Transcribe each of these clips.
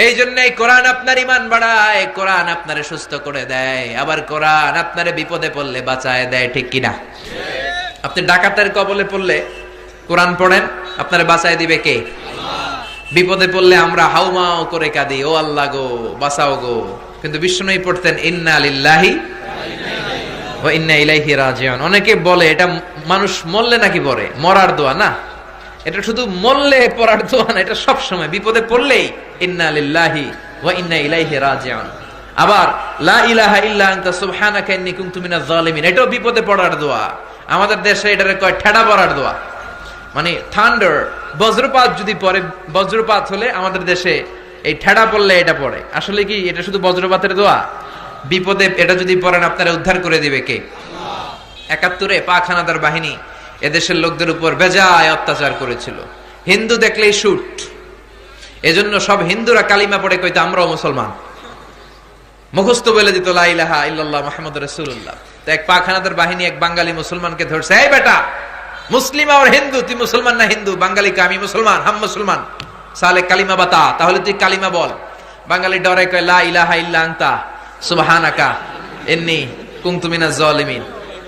এই জন্যই কোরআন আপনার ঈমান বাড়ায়, কোরআন আপনারে সুস্থ করে দেয়, আবার কোরআন আপনারে বিপদে পড়লে বাঁচায় দেয়, ঠিক কিনা? আপনি ডাকাতের কবলে পড়লে কোরআন পড়েন, আপনারে বাঁচায় দিবে কে? বিপদে পড়লে আমরা হাউমাউ করে কাঁদি, ও আল্লাহ গো বাঁচাও গো, কিন্তু বিষ্ণুই পড়তেন ইন্না লিল্লাহি ওয়া ইন্না ইলাইহি রাজিউন। অনেকে বলে এটা মানুষ মরলে নাকি পড়ে, মরার দোয়া না, এটা শুধু মরলে পড়ার দোয়া না, এটা সব সময় বিপদে পড়লেই ইন্না লিল্লাহি ওয়া ইন্না ইলাইহি রাজিউন। আবার লা ইলাহা ইল্লা আনতা সুবহানাকা ইন্নী কুনতু মিনাজ জালিমিন, এটাও বিপদে পড়ার দোয়া। আমাদের দেশে এটারে কয় ঠেড়া পড়ার দোয়া, মানে থান্ডার, বজ্রপাত যদি পড়ে, বজ্রপাত হলে আমাদের দেশে এই ঠেড়া পড়লে এটা পড়ে। আসলে কি এটা শুধু বজ্রপাতের দোয়া? বিপদে এটা যদি পড়েন আপনারা উদ্ধার করে দিবে কে? ৭১-এ পাক হানাদার বাহিনী এদেশের লোকদের উপর বেজায় অত্যাচার করেছিল, হিন্দু দেখলেই শুট। এজন্য সব হিন্দুরা কালিমা পড়ে কইতো আমরাও মুসলমান, মুখস্থ বলে দিত লা ইলাহা ইল্লাল্লাহ মুহাম্মাদুর রাসূলুল্লাহ। তো এক পাক হানাদার বাহিনী এক বাঙালি মুসলমানকে ধরছে, এই বেটা মুসলিম আর হিন্দু, তুই মুসলমান না হিন্দু? বাঙালি কে আমি মুসলমান, হাম মুসলমান, সালে কালিমা বাতা, তাহলে তুই কালিমা বল। বাঙালি ডরে কয় লা ইলাহা ইল্লা আনতা সুবহানাকা ইন্নী কুনতু মিনাজ জালিমিন।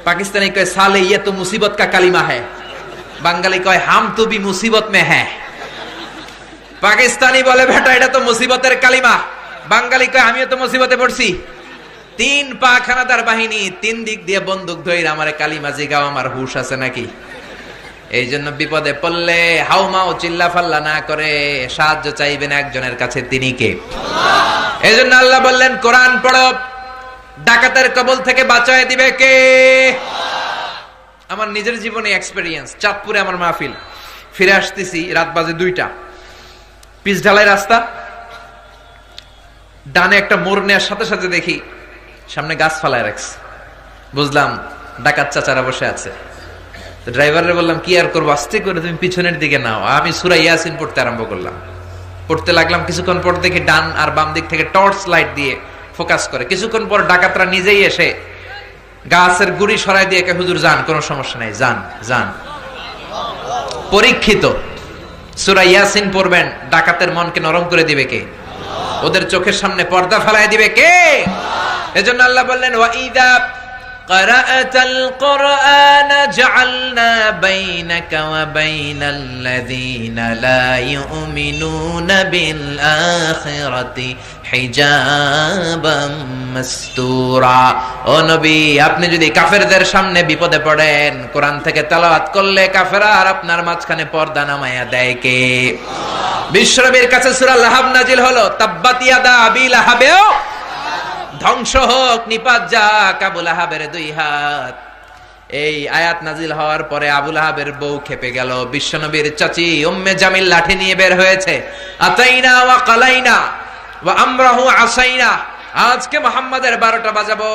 পাকিস্তানি কয় সালে ইয়ে তো মুসিবত কা কালিমা হ্যায়। বাঙালি কয় হাম তো ভি মুসিবত মে হ্যায়। পাকিস্তানি বলে বেটা এটা তো মুসিবতের কালিমা, বাঙালি কয় আমিও তো মুসিবতে পড়ছি। ৩ পাক হানাদার বাহিনী ৩ দিক দিয়ে বন্দুক ধরে আমারে কালিমা জিগাও, আমার হুশ আছে নাকি? এই জন্য বিপদে পড়লে হাউমাও চিল্লা ফাল্লা না করে সাহায্য চাইবেন একজনের কাছে, তিনি কে? আল্লাহ। এই জন্য আল্লাহ বললেন কোরআন পড়ো, ডাকাতের কবল থেকে বাঁচায় দিবে কে? আমার নিজের জীবনে এক্সপেরিয়েন্স, চাঁদপুরে আমার মাহফিল, ফিরে আসতেছি রাত বাজে ২টা, পিচ ঢালাই রাস্তা, ডানে একটা মোড় নেওয়ার সাথে সাথে দেখি সামনে গাছ ফালায় রাখছে। বুঝলাম ডাকাত চাচারা বসে আছে। তো ড্রাইভারে বললাম কি আর করবো, আস্তে করে তুমি পিছনের দিকে নাও। আমি সূরা ইয়াসিন পড়তে আরম্ভ করলাম, পড়তে লাগলাম। কিছুক্ষণ পর দেখি ডান আর বাম দিক থেকে টর্চ লাইট দিয়ে ফোকাস করে। কিছুক্ষণ পর ডাকাতরা নিজেই এসে গাছের গুড়ি সরাই দিয়ে কে হুজুর যান, কোনো সমস্যা নাই, যান যান। পরীক্ষিত, সূরা ইয়াসিন পড়বেন, ডাকাতের মনকে নরম করে দিবে কে? ওদের চোখের সামনে পর্দা ফেলাই দিবে কে? এজন্য আল্লাহ বললেন ওয়া ইযা ক্বারাআতাল কুরআনা জাআলনা বাইনাকা ওয়া বাইনাল্লাযীনা লা ইউমিনুনা বিল আখিরাতি হিজাবাম মাসতুরা। ও নবী, আপনি যদি কাফেরদের সামনে বিপদে পড়েন, কোরআন থেকে তেলাওয়াত করলে কাফেররা আর আপনার মাঝখানে পর্দা নামায়া দেয় কে? বিশ্বনবীর কাছে সূরা লাহাব নাজিল হলো, তাব্বাত ইয়াদা আবি লাহাবেও ধ্বংস হোক, নিপাত যাক আবু লাহাবের 2 হাত। এই আয়াত নাজিল হওয়ার পরে আবু লাহাবের বউ খেপে গেল। বিশ্বনবীর চাচি উম্মে জামিল লাঠি নিয়ে বের হয়েছে, আতাইনা ওয়া কালাইনা ওয়া আমরাহু আসাইনা, আজকে মুহাম্মাদের 12টা বাজাবো।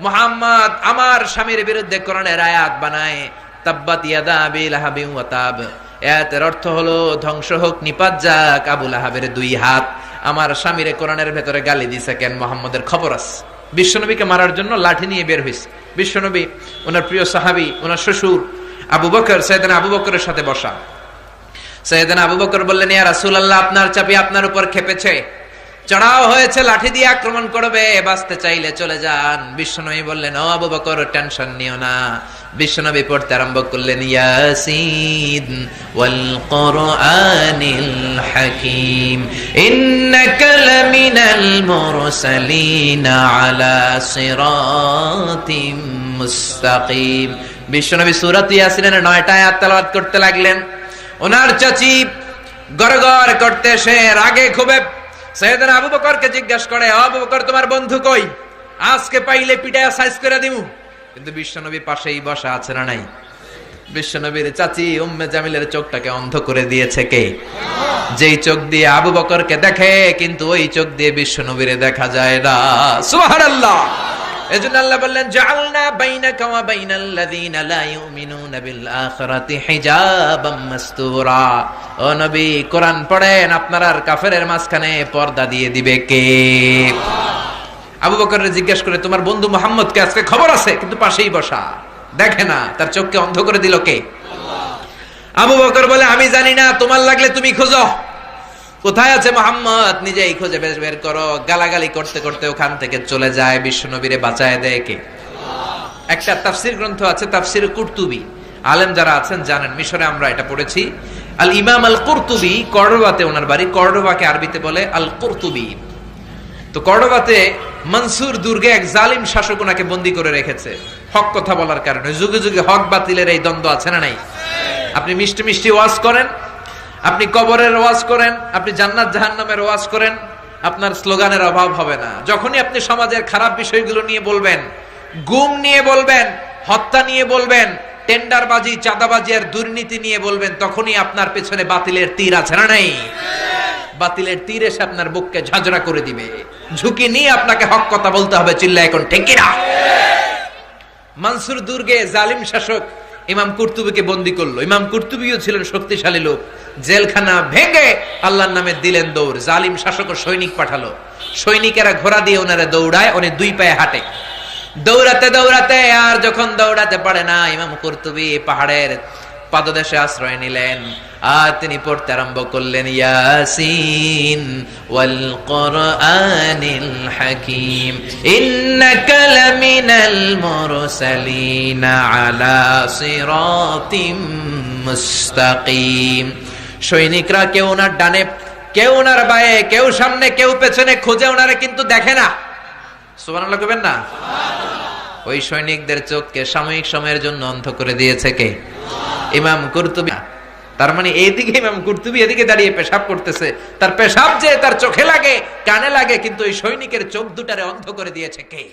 মুহাম্মদ আমার স্বামীর বিরুদ্ধে কোরআনের আয়াত বানায়, তাব্বাত ইয়াদা আবি লাহাবি ওয়া তাব। আয়াতের অর্থ হলো ধ্বংস হোক, নিপাত যাক আবু লাহাবের 2 হাত। আমার স্বামীরে কোরআনের ভেতরে গালি দিছে কেন? মুহাম্মাদের খবর আছে। বিশ্বনবীকে মারার জন্য লাঠি নিয়ে বের হইছে। বিশ্বনবী, ওনার প্রিয় সাহাবী, ওনার শ্বশুর আবু বকর, সাইয়েদনা আবু বকরের সাথে বসা। সাইয়েদনা আবু বকর বললেন, ইয়া রাসূলুল্লাহ, আপনার চাপি আপনার উপর খেপেছে, চড়াও হয়েছে, লাঠি দিয়ে আক্রমণ করবে, বাঁচতে চাইলে চলে যান। বিশ্বনবী বললেন, ও আবু বকর টেনশন নিও না। বিশ্বনবী পড়তে আরম্ভ করলেন, ইয়াসিন ওয়াল কুরআনিল হাকীম ইন্নাকা লামিনাল মুরসালিন আলা সিরাতিম মুস্তাকিম। বিশ্বনবী সূরা ইয়াসিনের 9টা আয়াত তেলাওয়াত করতে লাগলেন। ওনার চাচি গড়গড় করতে সে রাগে ক্ষোভে সাইয়েদনা আবু বকরকে জিজ্ঞাসা করে, আবু বকর তোমার বন্ধু কই? আজকে পাইলে পিটায়া সাইজ করে দিমু। কিন্তু বিশ্বনবী পাশেই বসা আছে না নাই? বিশ্বনবীর চাচি উম্মে জামিলের চোখটাকে অন্ধ করে দিয়েছে কে? যেই চোখ দিয়ে আবু বকরকে দেখে, কিন্তু ওই চোখ দিয়ে বিশ্বনবীরে দেখা যায় না। সুবহানাল্লাহ। এজন্য আল্লাহ বললেন, জাআলনা বাইনাকা ওয়া বাইনাল্লাযীনা লা ইউমিনুনা বিল আখিরাতি হিজাবাম মাসতুরা। ও নবী, কোরআন পড়েন, আপনার আর কাফেরের মাঝখানে পর্দা দিয়ে দিবে কে? আবু বকর জিজ্ঞেস করে, তোমার বন্ধু মুহাম্মদকে আজকে খবর আছে, কিন্তু পাশেই বসা, দেখে না, তার চোখকে অন্ধ করে দিল কে? আবু বকর বলে, আমি জানি না, তোমার লাগলে তুমি খোঁজো। কোথায় আছে মুহাম্মদ, নিজেই খুঁজে বের করো। গালাগালি করতে করতে ওখান থেকে চলে যায়, বিশ্বনবীরে বাঁচায় দেয় কে? একটা তাফসির গ্রন্থ আছে, তাফসির কুরতুবি, আলেম যারা আছেন জানেন, মিশরে আমরা এটা পড়েছি। আল ইমাম আল কুরতুবি, কর্ডোবাতে ওনার বাড়ি, কর্ডোবাকে আরবিতে বলে আল কুরতুবি। তো কর্ডোবাতে মনসুর দুর্গে এক জালিম শাসক ওনাকে বন্দী করে রেখেছে হক কথা বলার কারণে। যুগে যুগে হক বাতিলের এই দ্বন্দ্ব আছে না নাই? আপনি মিষ্টি মিষ্টি ওয়াজ করেন, আপনি কবরের ওয়াজ করেন, আপনি জান্নাত জাহান্নামের ওয়াজ করেন, আপনার স্লোগানের অভাব হবে না। যখনই আপনি সমাজের খারাপ বিষয়গুলো নিয়ে বলবেন, গুম নিয়ে বলবেন, হত্যা নিয়ে বলবেন, টেন্ডারবাজি, চাঁদাবাজি আর দুর্নীতি নিয়ে বলবেন, তখনই আপনার পেছনে বাতিলের তীর আছে না নাই? বাতিলের তীর এসে আপনার বুককে ঝাঁঝরা করে দিবে। ঝুঁকি নিয়ে আপনাকে হক কথা বলতে হবে। চিল্লা এখন ঠিক কিনা? মনসুর দুর্গে জালিম শাসক ইমাম কুরতুবীকে বন্দী করলো। ইমাম কুরতুবীও ছিলেন শক্তিশালী লোক। জেলখানা ভেঙে আল্লাহর নামে দিলেন দৌড়। জালিম শাসক ও সৈনিক পাঠালো। সৈনিকেরা ঘোড়া দিয়ে ওনারে দৌড়ায়, উনি দুই পায়ে হাঁটে। দৌড়াতে দৌড়াতে আর যখন দৌড়াতে পারে না, ইমাম কুরতুবী পাহাড়ের পাদদেশে আশ্রয় নিলেন আর তিনি পড়তে আরম্ভ করলেন, ইয়াসিন ওয়াল কুরআনিল হাকীম ইন্নাকা লামিনাল মুরসালিন আলা সিরাতিম মুস্তাকিম। সৈনিকরা কেউ ওনার ডানে, কেউ ওনার বায়ে, কেউ সামনে, কেউ পেছনে খুঁজে ওনারে কিন্তু দেখে না। সুবহানাল্লাহ কইবেন না? ওই সৈনিকদের চোখকে সাময়িক সময়ের জন্য অন্ধ করে দিয়েছে কে? ইমাম কুরতুবী। তার মানে এইদিকে ইমাম কুরতুবী এদিকে দাঁড়িয়ে পেশাব করতেছে, তার পেশাব যে তার চোখে লাগে, কানে লাগে, কিন্তু ওই সৈনিকের চোখ দুটারে অন্ধ করে দিয়েছে কে?